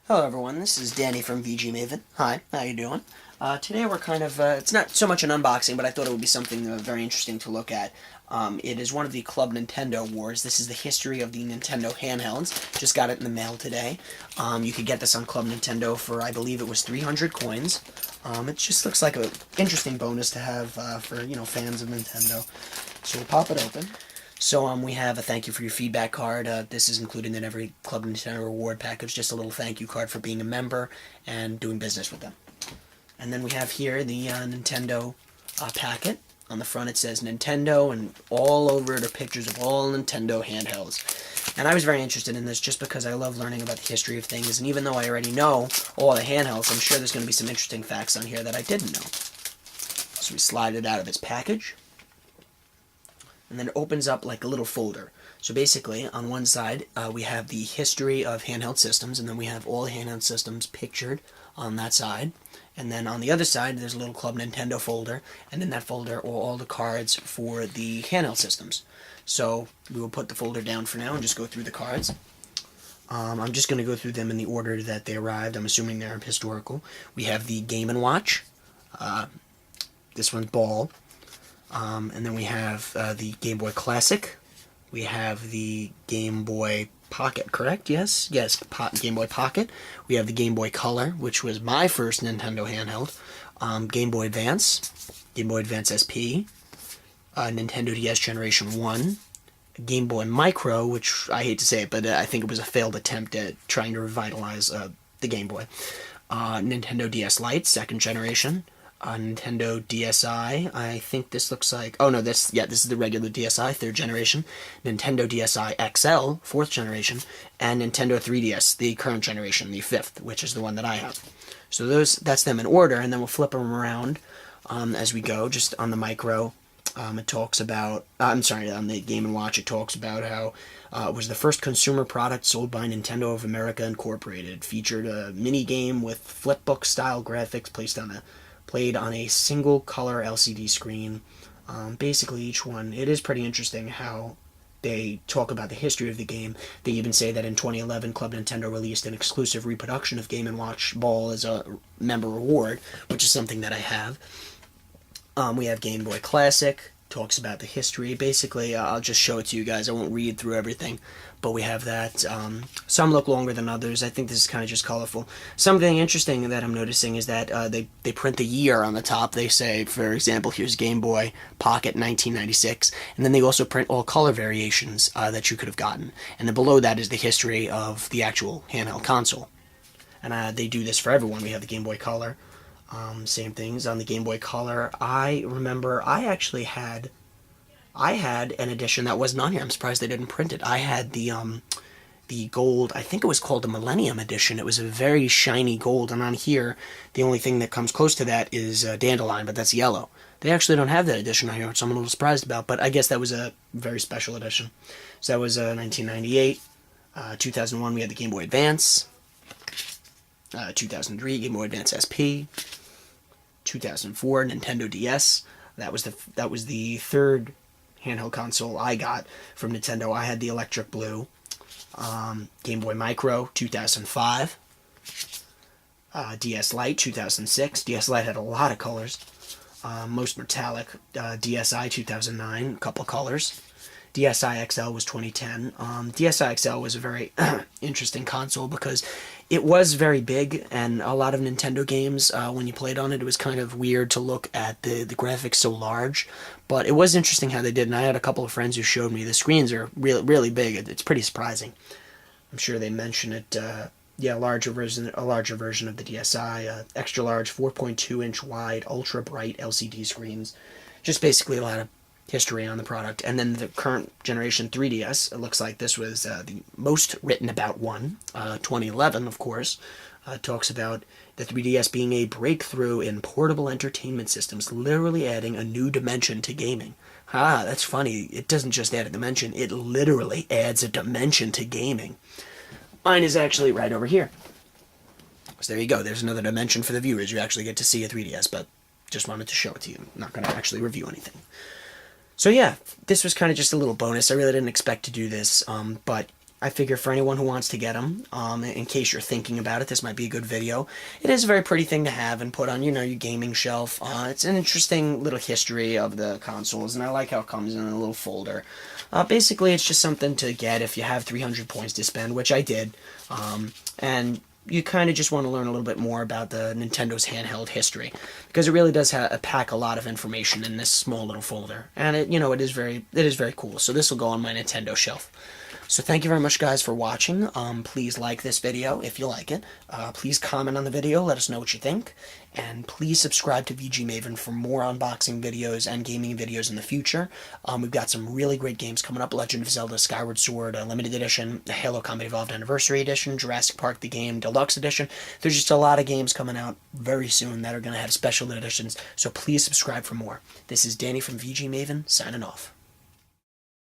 Hello everyone, this is Danny from VGMaven. Hi, how you doing? Today we're kind of, it's not so much an unboxing, but I thought it would be something very interesting to look at. It is one of the Club Nintendo Wars. This is the history of the Nintendo handhelds. Just got it in the mail today. You could get this on Club Nintendo for, I believe it was 300 coins. It just looks like an interesting bonus to have for, fans of Nintendo. So we'll pop it open. So we have a thank you for your feedback card. This is included in every Club Nintendo reward package, just a little thank you card for being a member and doing business with them. And then we have here the Nintendo packet. On the front it says Nintendo, and all over it are pictures of all Nintendo handhelds. And I was very interested in this just because I love learning about the history of things, and even though I already know all the handhelds, I'm sure there's going to be some interesting facts on here that I didn't know. So we slide it out of its package. And then it opens up like a little folder. So basically, on one side, we have the history of handheld systems, and then we have all handheld systems pictured on that side. And then on the other side, there's a little Club Nintendo folder, and in that folder are all the cards for the handheld systems. So we will put the folder down for now and just go through the cards. I'm just going to go through them in the order that they arrived. I'm assuming they're historical. We have the Game & Watch. This one's Ball. And then we have the Game Boy Classic. We have the Game Boy Pocket, correct? Yes, Game Boy Pocket. We have the Game Boy Color, which was my first Nintendo handheld. Game Boy Advance, Game Boy Advance SP, Nintendo DS Generation 1, Game Boy Micro, which I hate to say it, but I think it was a failed attempt at trying to revitalize the Game Boy. Nintendo DS Lite, second generation. Nintendo DSi, I think this looks like, oh no, this is the regular DSi, third generation, Nintendo DSi XL, fourth generation, and Nintendo 3DS, the current generation, the fifth, which is the one that I have. So that's them in order, and then we'll flip them around as we go. Just on the Micro, it talks about, on the Game & Watch, it talks about how it was the first consumer product sold by Nintendo of America Incorporated. Featured a mini game with flipbook style graphics played on a single color LCD screen. Basically each one, it is pretty interesting how they talk about the history of the game. They even say that in 2011 Club Nintendo released an exclusive reproduction of Game & Watch Ball as a member reward, which is something that I have. We have Game Boy Classic, talks about the history. Basically, I'll just show it to you guys. I won't read through everything, but we have that. Some look longer than others. I think this is kind of just colorful. Something interesting that I'm noticing is that they print the year on the top. They say, for example, here's Game Boy Pocket 1996, and then they also print all color variations that you could have gotten. And then below that is the history of the actual handheld console. And they do this for everyone. We have the Game Boy Color. Same things on the Game Boy Color. I remember I had an edition that wasn't on here. I'm surprised they didn't print it. I had the gold, I think it was called the Millennium Edition. It was a very shiny gold, and on here, the only thing that comes close to that is Dandelion, but that's yellow. They actually don't have that edition on here, which I'm a little surprised about, but I guess that was a very special edition. So that was 1998. 2001, we had the Game Boy Advance. 2003, Game Boy Advance SP. 2004, Nintendo DS. That was the third handheld console I got from Nintendo. I had the Electric Blue. Game Boy Micro, 2005. DS Lite, 2006. DS Lite had a lot of colors. Most metallic. DSi, 2009, a couple colors. DSi XL was 2010. DSi XL was a very interesting console because it was very big, and a lot of Nintendo games, when you played on it, it was kind of weird to look at the graphics so large. But it was interesting how they did, and I had a couple of friends who showed me the screens are really, really big. It's pretty surprising. I'm sure they mention it. A larger version of the DSi, extra large, 4.2-inch wide, ultra bright LCD screens. Just basically a lot of history on the product. And then the current generation 3DS, it looks like this was the most written about one. 2011, of course, talks about the 3DS being a breakthrough in portable entertainment systems, literally adding a new dimension to gaming. That's funny. It doesn't just add a dimension, it literally adds a dimension to gaming. Mine is actually right over here. So there you go. There's another dimension for the viewers. You actually get to see a 3DS, but just wanted to show it to you. I'm not going to actually review anything. So yeah, this was kind of just a little bonus. I really didn't expect to do this, but I figure for anyone who wants to get them, in case you're thinking about it, this might be a good video. It is a very pretty thing to have and put on, you know, your gaming shelf. It's an interesting little history of the consoles, and I like how it comes in a little folder. Basically, it's just something to get if you have 300 points to spend, which I did. And you kind of just want to learn a little bit more about the Nintendo's handheld history, because it really does pack a lot of information in this small little folder, and it is very cool. So this will go on my Nintendo shelf. So thank you very much, guys, for watching. Please like this video if you like it. Please comment on the video, let us know what you think, and please subscribe to VGMaven for more unboxing videos and gaming videos in the future. We've got some really great games coming up: Legend of Zelda Skyward Sword Limited Edition, the Halo Combat Evolved Anniversary Edition, Jurassic Park the Game Deluxe Edition. There's just a lot of games coming out very soon that are going to have special editions, so please subscribe for more. This is Danny from VGMaven, signing off.